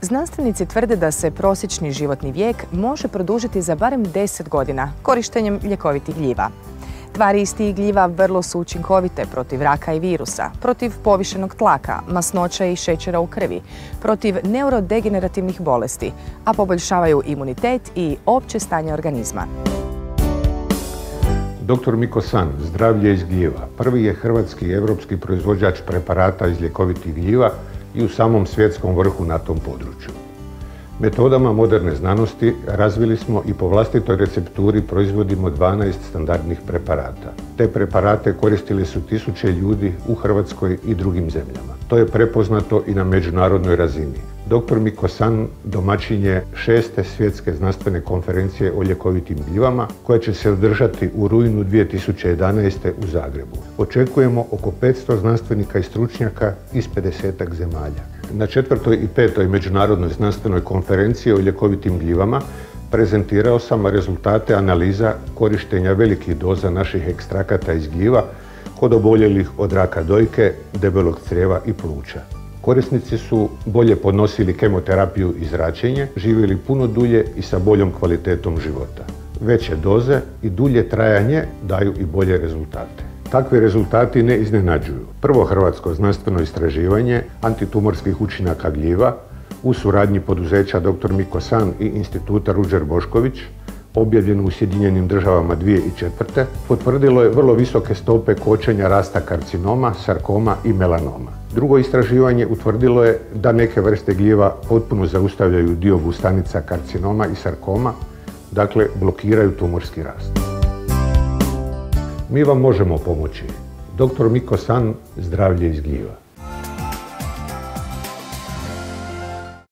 Znanstvenici tvrde da se prosječni životni vijek može produžiti za barem 10 godina korištenjem ljekovitih gljiva. Tvari iz tih gljiva vrlo su učinkovite protiv raka i virusa, protiv povišenog tlaka, masnoće i šećera u krvi, protiv neurodegenerativnih bolesti, a poboljšavaju imunitet i opće stanje organizma. Dr. Miko San, zdravlje iz gljiva, prvi je hrvatski i evropski proizvođač preparata iz ljekovitih gljiva i u samom svjetskom vrhu na tom području. Metodama moderne znanosti razvili smo i po vlastitoj recepturi proizvodimo 12 standardnih preparata. Te preparate koristili su tisuće ljudi u Hrvatskoj i drugim zemljama. To je prepoznato i na međunarodnoj razini. Dr. Miko San domaćin je 6. svjetske znanstvene konferencije o ljekovitim gljivama koja će se održati u rujnu 2011. u Zagrebu. Očekujemo oko 500 znanstvenika i stručnjaka iz 50-ak zemalja. Na 4. i 5. međunarodnoj znanstvenoj konferenciji o ljekovitim gljivama prezentirao sam rezultate analiza korištenja velikih doza naših ekstrakata iz gljiva kod oboljelih od raka dojke, debelog crijeva i pluća. Korisnici su bolje podnosili kemoterapiju i zračenje, živjeli puno dulje i sa boljom kvalitetom života. Veće doze i dulje trajanje daju i bolje rezultate. Takvi rezultati ne iznenađuju. Prvo hrvatsko znanstveno istraživanje antitumorskih učinaka gljiva u suradnji poduzeća Dr. Miko San i Instituta Ruđer Bošković, objavljeno u Sjedinjenim Državama 2004. potvrdilo je vrlo visoke stope kočenja rasta karcinoma, sarkoma i melanoma. Drugo istraživanje utvrdilo je da neke vrste gljiva potpuno zaustavljaju diobu stanica karcinoma i sarkoma, dakle blokiraju tumorski rast. Mi vam možemo pomoći. Dr. Miko San, zdravlje iz gljiva.